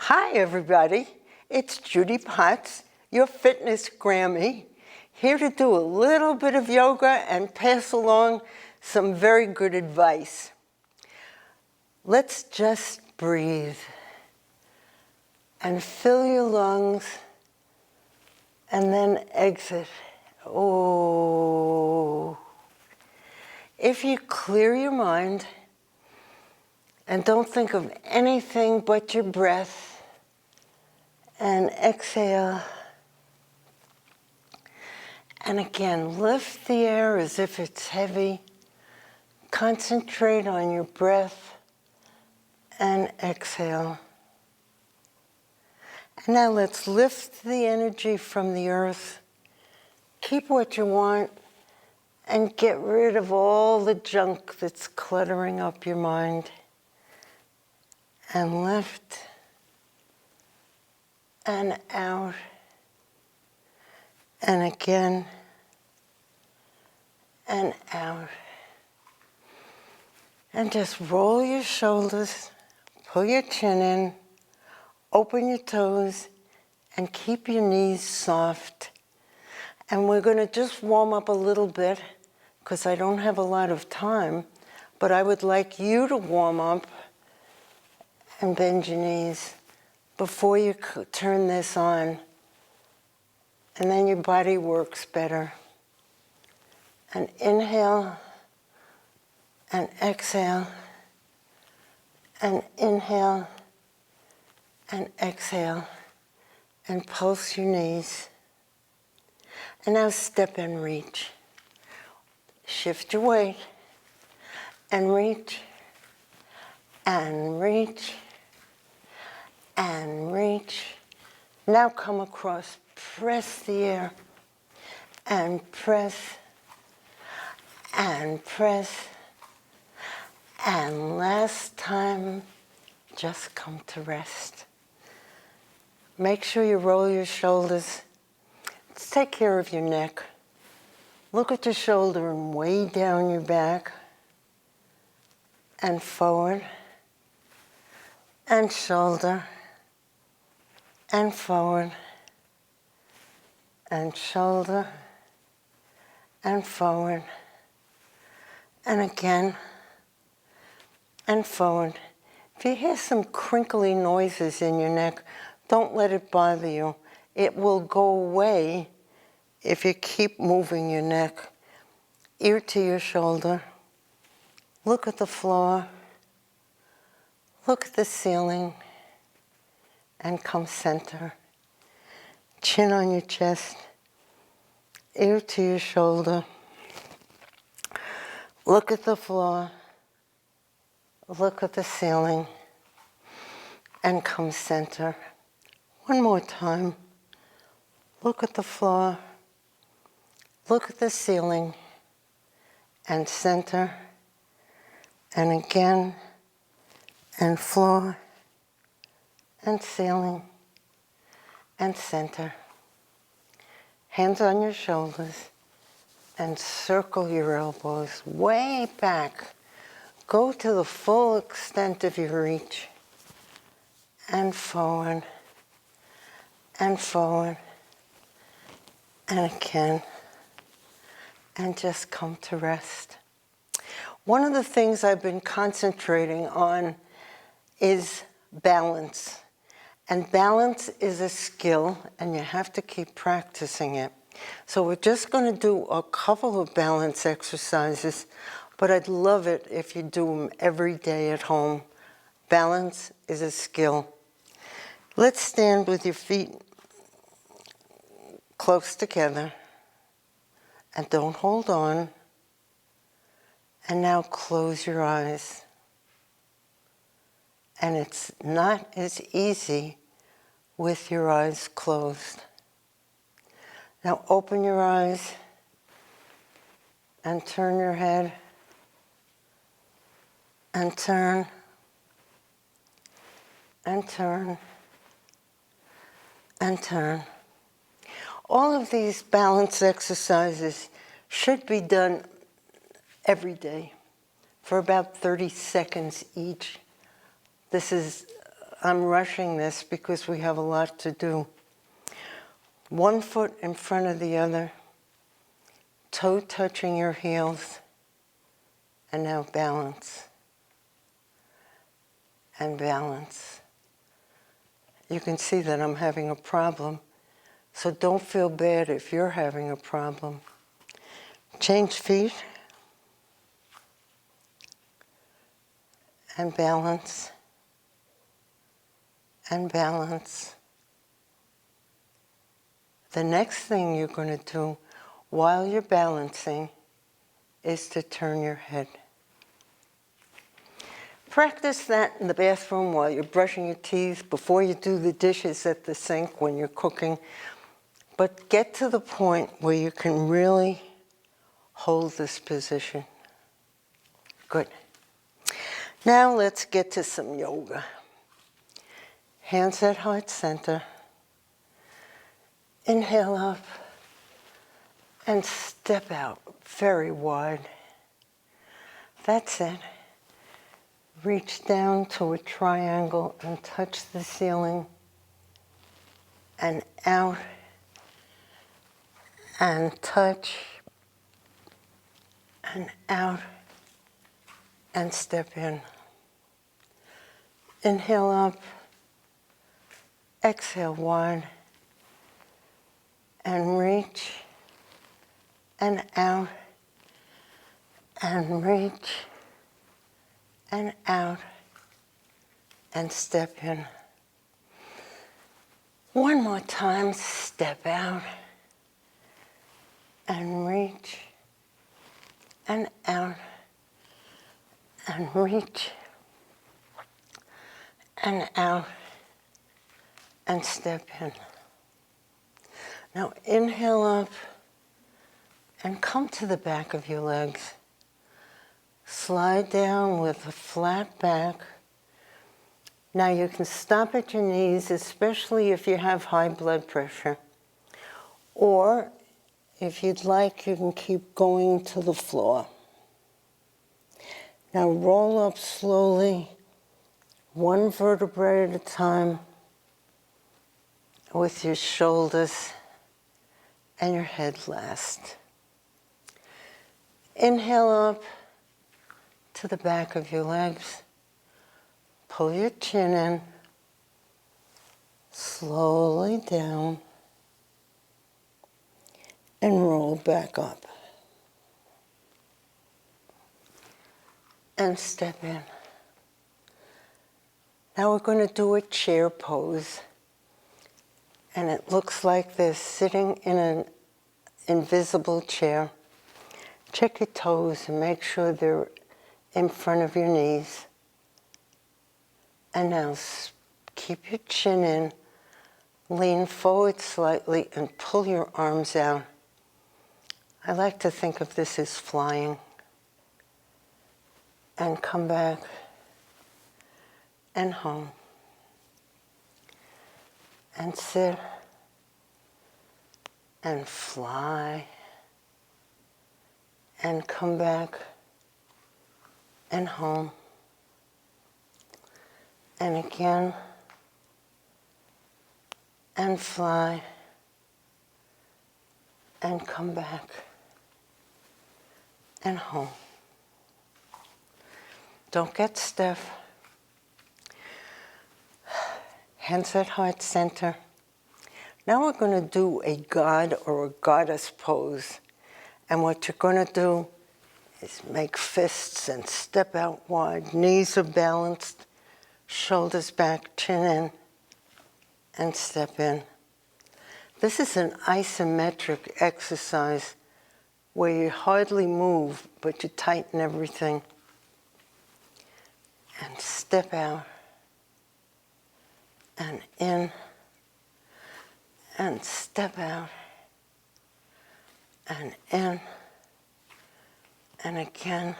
Hi everybody, it's Judy Potts, your Fitness Grammy, here to do a little bit of yoga and pass along some very good advice. Let's just breathe and fill your lungs and then exit. Oh. If you clear your mind and don't think of anything but your breath, and exhale. And again, lift the air as if it's heavy. Concentrate on your breath and exhale. And now let's lift the energy from the earth. Keep what you want and get rid of all the junk that's cluttering up your mind. And lift and out. And again, and out. And just roll your shoulders, pull your chin in, open your toes, and keep your knees soft. And we're going to just warm up a little bit, because I don't have a lot of time, but I would like you to warm up and bend your knees before you turn this on. And then your body works better. And inhale, and exhale, and inhale, and exhale, and pulse your knees. And now step and reach. Shift your weight, and reach, and reach, and reach. Now come across, press the air, and press, and press. And last time, just come to rest. Make sure you roll your shoulders. Let's take care of your neck. Look at your shoulder and way down your back. And forward. And shoulder. And forward. And shoulder. And forward. And again. And forward. If you hear some crinkly noises in your neck, don't let it bother you. It will go away if you keep moving your neck. Ear to your shoulder. Look at the floor. Look at the ceiling. And come center. Chin on your chest. Ear to your shoulder. Look at the floor. Look at the ceiling. And come center. One more time. Look at the floor. Look at the ceiling. And center. And again. And floor. And ceiling. And center. Hands on your shoulders. And circle your elbows way back. Go to the full extent of your reach. And forward. And forward. And again. And just come to rest. One of the things I've been concentrating on is balance. And balance is a skill, and you have to keep practicing it. So we're just going to do a couple of balance exercises, but I'd love it if you do them every day at home. Balance is a skill. Let's stand with your feet close together, and don't hold on. And now close your eyes. And it's not as easy with your eyes closed. Now open your eyes and turn your head and turn and turn and turn. All of these balance exercises should be done every day for about 30 seconds each. This is I'm rushing this because we have a lot to do. One foot in front of the other, toe touching your heels, and now balance. And balance. You can see that I'm having a problem, so don't feel bad if you're having a problem. Change feet. And balance. And balance. The next thing you're going to do while you're balancing is to turn your head. Practice that in the bathroom while you're brushing your teeth, before you do the dishes at the sink, when you're cooking. But get to the point where you can really hold this position. Good. Now let's get to some yoga. Hands at heart center. Inhale up and step out very wide. That's it. Reach down to a triangle and touch the ceiling. And out and touch and out and step in. Inhale up, exhale wide, and reach and out and reach and out and step in. One more time, step out and reach and out and reach and out and step in. Now inhale up and come to the back of your legs. Slide down with a flat back. Now you can stop at your knees, especially if you have high blood pressure. Or if you'd like, you can keep going to the floor. Now roll up slowly, one vertebrae at a time, with your shoulders and your head last. Inhale up to the back of your legs. Pull your chin in, slowly down, and roll back up. And step in. Now we're going to do a chair pose. And it looks like this, sitting in an invisible chair. Check your toes and make sure they're in front of your knees. And now keep your chin in, lean forward slightly and pull your arms out. I like to think of this as flying. And come back and home. And sit and fly and come back and home. And again, and fly, and come back, and home. Don't get stiff. Hands at heart center. Now we're going to do a god or a goddess pose. And what you're going to do is make fists and step out wide. Knees are balanced. Shoulders back, chin in, and step in. This is an isometric exercise where you hardly move, but you tighten everything. And step out, and in, and step out, and in, and again,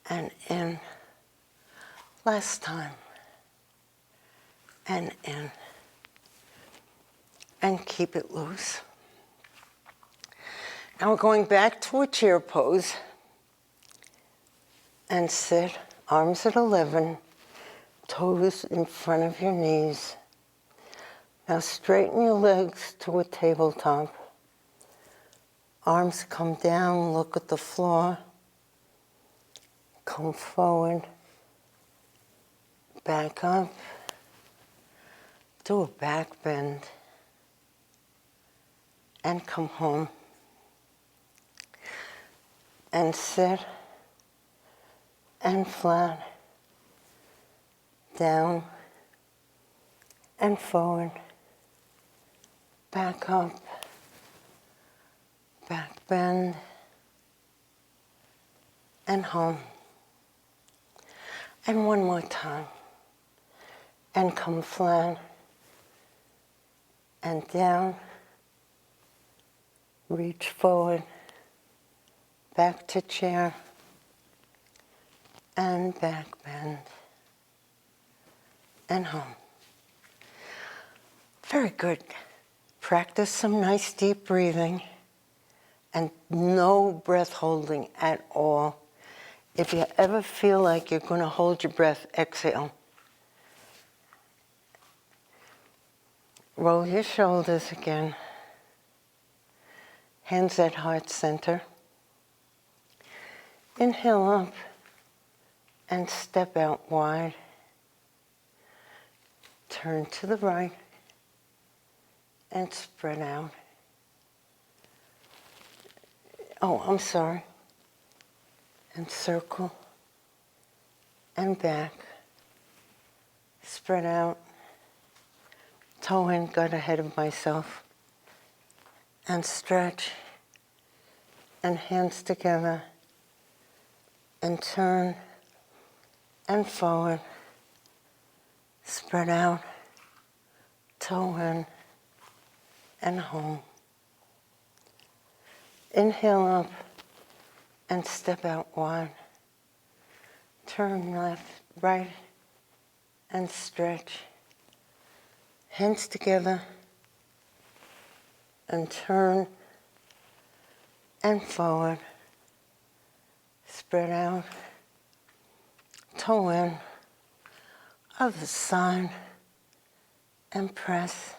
and in. Last time, and in, and keep it loose. Now we're going back to a chair pose, and sit, arms at 11, toes in front of your knees. Now straighten your legs to a tabletop. Arms come down, look at the floor. Come forward. Back up. Do a back bend. And come home. And sit. And flat. Down. And forward. Back up. Back bend. And home. And one more time. And come flat. And down. Reach forward. Back to chair. And back bend. And home. Very good. Practice some nice deep breathing and no breath holding at all. If you ever feel like you're going to hold your breath, exhale. Roll your shoulders again. Hands at heart center. Inhale up and step out wide. Turn to the right and spread out. Oh, I'm sorry. And circle and back. Spread out. Toe in, got ahead of myself. And stretch. And hands together. And turn. And forward. Spread out. Toe in. And home. Inhale up and step out wide. Turn left, right, and stretch. Hands together and turn and forward. Spread out. Toe in. Other side and press.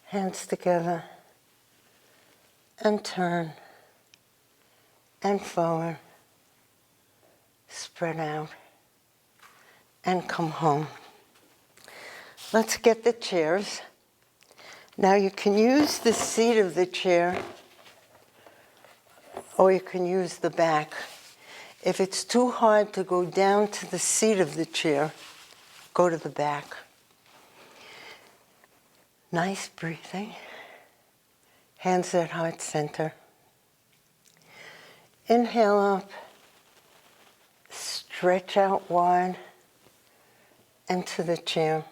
Hands together and turn and forward. Spread out and come home. Let's get the chairs. Now you can use the seat of the chair or you can use the back. If it's too hard to go down to the seat of the chair, go to the back. Nice breathing. Hands at heart center. Inhale up. Stretch out wide and to the chair.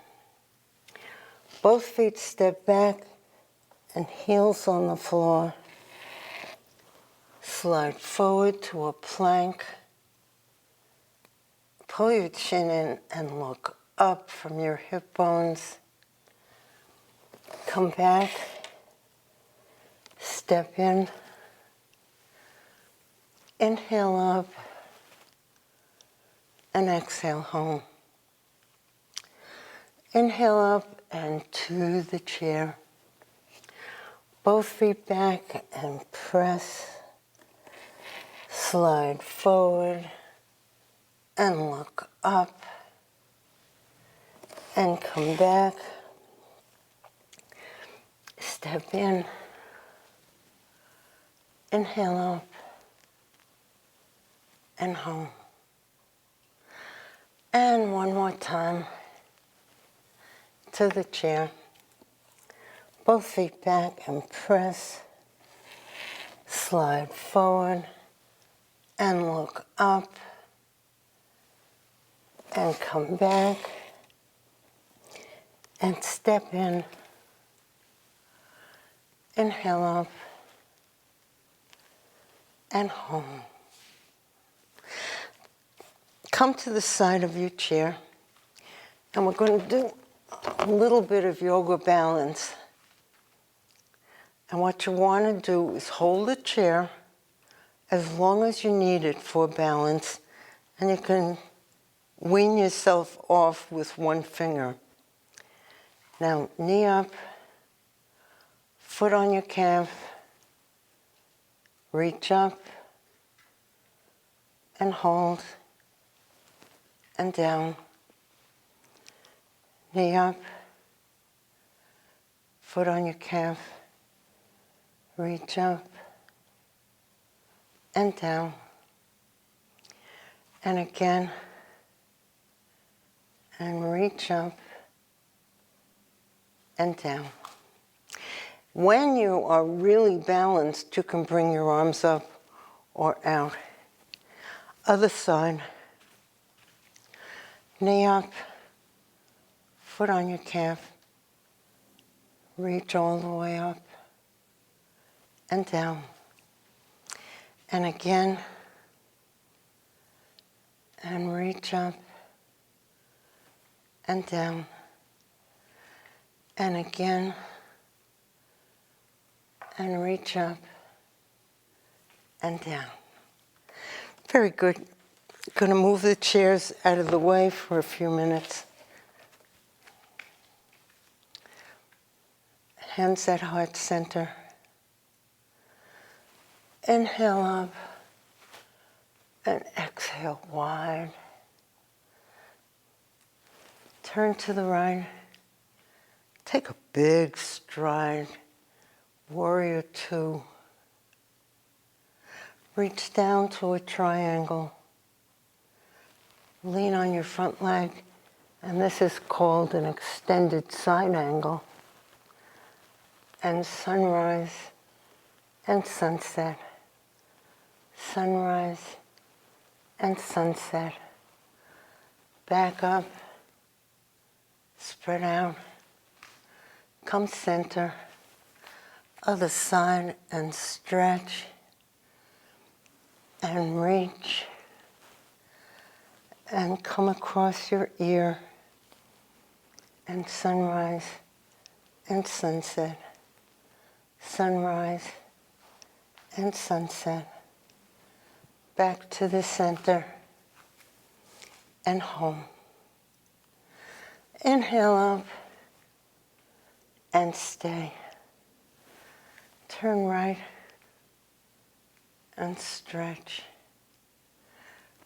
Both feet step back and heels on the floor. Slide forward to a plank. Pull your chin in and look up from your hip bones. Come back. Step in. Inhale up. And exhale home. Inhale up and to the chair. Both feet back and press. Slide forward and look up. And come back. Step in. Inhale up. And home. And one more time. To the chair. Both feet back and press. Slide forward and look up. And come back. And step in. Inhale up. And home. Come to the side of your chair. And we're going to do a little bit of yoga balance. And what you want to do is hold the chair as long as you need it for balance. And you can wean yourself off with one finger. Now, knee up, foot on your calf, reach up and hold and down. Knee up, foot on your calf, reach up and down. And again, and reach up and down. When you are really balanced, you can bring your arms up or out. Other side. Knee up, foot on your calf, reach all the way up and down. And again, and reach up and down. And again, and reach up and down. Very good. Going to move the chairs out of the way for a few minutes. Hands at heart center. Inhale up and exhale wide. Turn to the right. Take a big stride. Warrior two. Reach down to a triangle. Lean on your front leg, and this is called an extended side angle. And sunrise and sunset. Sunrise and sunset. Back up, spread out, come center, other side, and stretch, and reach, and come across your ear, and sunrise and sunset, sunrise and sunset, back to the center and home. Inhale up and stay. Turn right and stretch.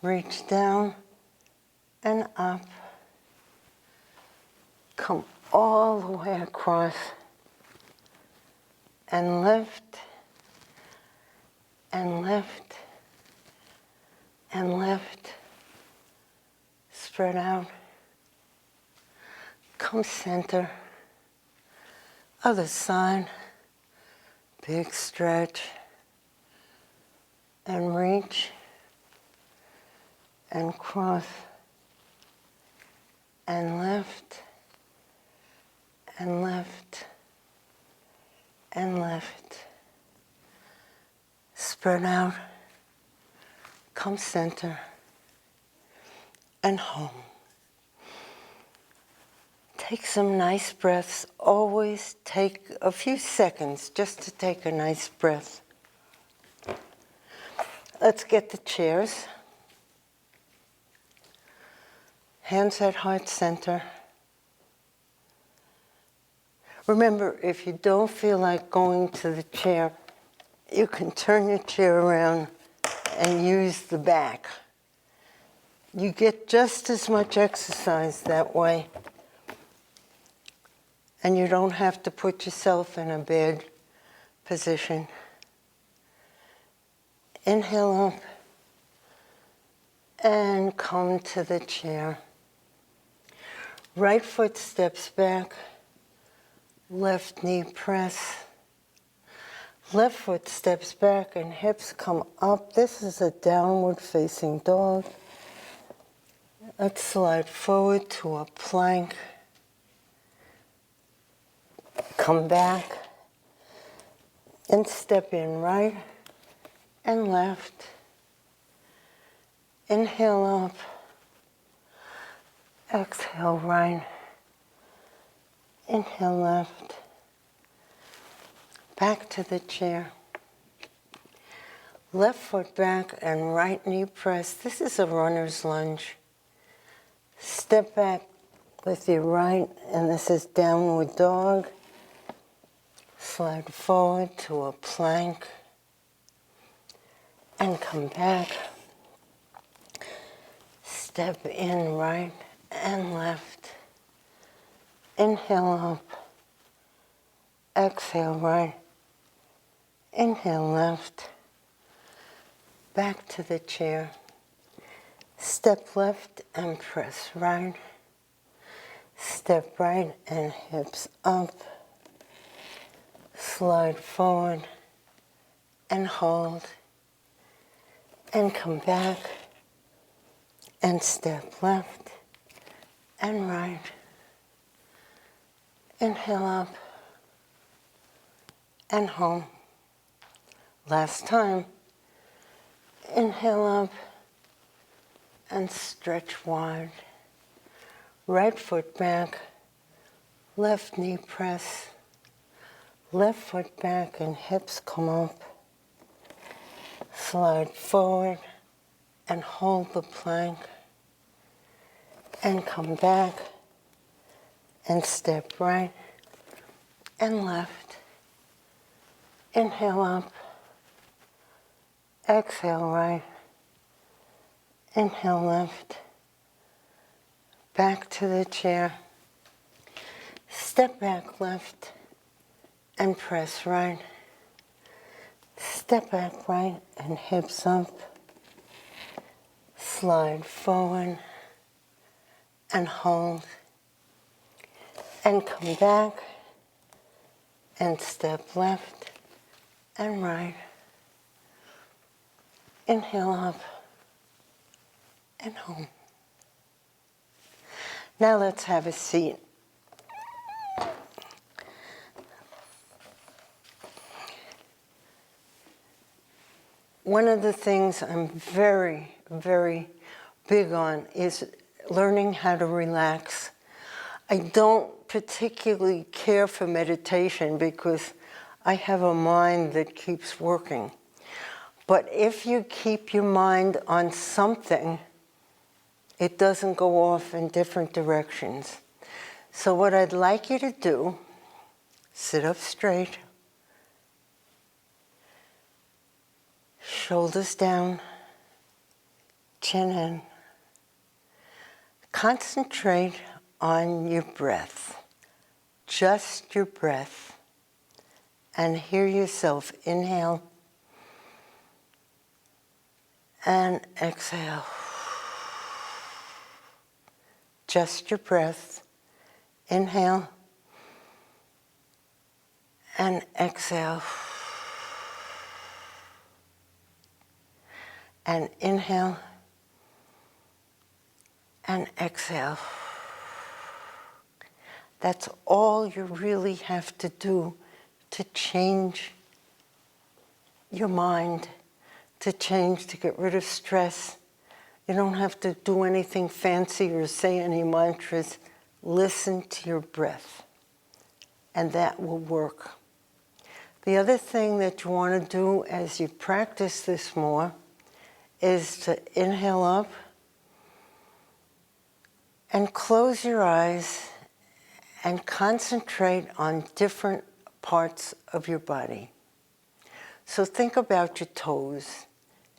Reach down and up. Come all the way across and lift and lift and lift. Spread out. Come center. Other side. Big stretch. And reach. And cross. And lift. And lift. And lift. Spread out. Come center. And home. Take some nice breaths. Always take a few seconds just to take a nice breath. Let's get the chairs. Hands at heart center. Remember, if you don't feel like going to the chair, you can turn your chair around and use the back. You get just as much exercise that way. And you don't have to put yourself in a bad position. Inhale up and come to the chair. Right foot steps back, left knee press. Left foot steps back and hips come up. This is a downward facing dog. Let's slide forward to a plank. Come back and step in right and left. Inhale up. Exhale right. Inhale left. Back to the chair. Left foot back and right knee press. This is a runner's lunge. Step back with your right, and this is downward dog. Slide forward to a plank and come back. Step in right and left. Inhale up. Exhale right. Inhale left. Back to the chair. Step left and press right. Step right and hips up. Slide forward and hold. And come back and step left and right. Inhale up and home. Last time. Inhale up and stretch wide. Right foot back, left knee press. Left foot back and hips come up. Slide forward and hold the plank. And come back and step right and left. Inhale up. Exhale right. Inhale left. Back to the chair. Step back left and press right. Step back right and hips up. Slide forward and hold. And come back and step left and right. Inhale up and home. Now let's have a seat. One of the things I'm very, very big on is learning how to relax. I don't particularly care for meditation because I have a mind that keeps working. But if you keep your mind on something, it doesn't go off in different directions. So what I'd like you to do, sit up straight, shoulders down, chin in. Concentrate on your breath, just your breath, and hear yourself inhale and exhale. Just your breath. Inhale and exhale. And inhale and exhale. That's all you really have to do to change your mind, to get rid of stress. You don't have to do anything fancy or say any mantras. Listen to your breath, and that will work. The other thing that you want to do as you practice this more is to inhale up and close your eyes and concentrate on different parts of your body. So think about your toes,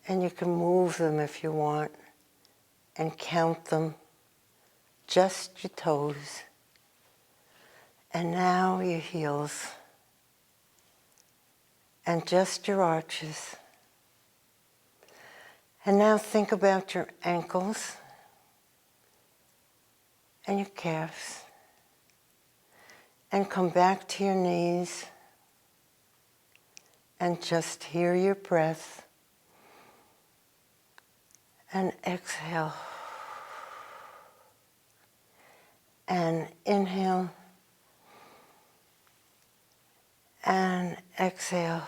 and you can move them if you want, and count them, just your toes. And now your heels, and just your arches. And now think about your ankles and your calves. And come back to your knees and just hear your breath. And exhale. And inhale. And exhale.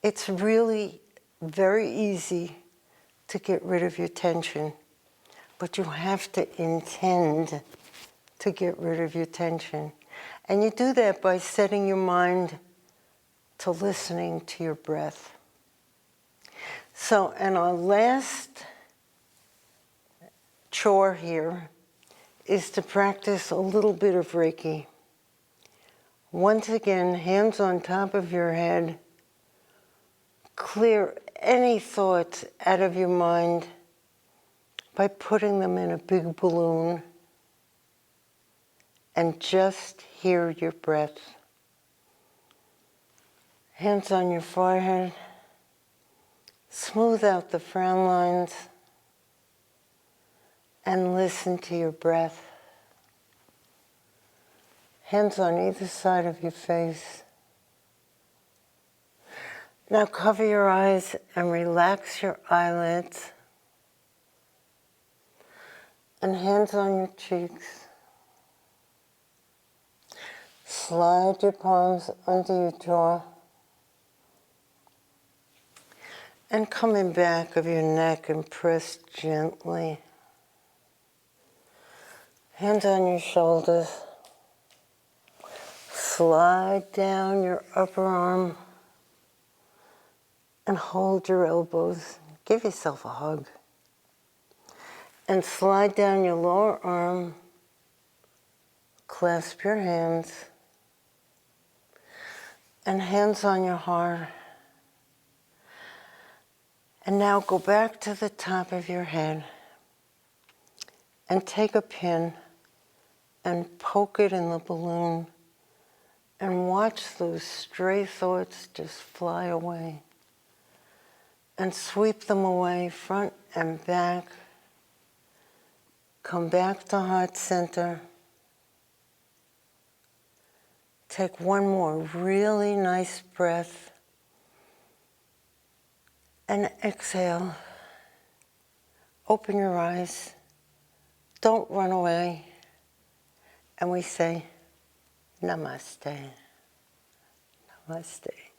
It's really very easy to get rid of your tension, but you have to intend to get rid of your tension. And you do that by setting your mind to listening to your breath. So in our last chore here is to practice a little bit of Reiki. Once again, hands on top of your head. Clear any thoughts out of your mind by putting them in a big balloon and just hear your breath. Hands on your forehead. Smooth out the frown lines and listen to your breath. Hands on either side of your face. Now cover your eyes and relax your eyelids. And hands on your cheeks. Slide your palms under your jaw. And coming back of your neck and press gently. Hands on your shoulders. Slide down your upper arm and hold your elbows. Give yourself a hug. And slide down your lower arm. Clasp your hands. And hands on your heart. And now go back to the top of your head and take a pin and poke it in the balloon and watch those stray thoughts just fly away and sweep them away front and back. Come back to heart center. Take one more really nice breath and exhale. Open your eyes. Don't run away. And we say, Namaste. Namaste.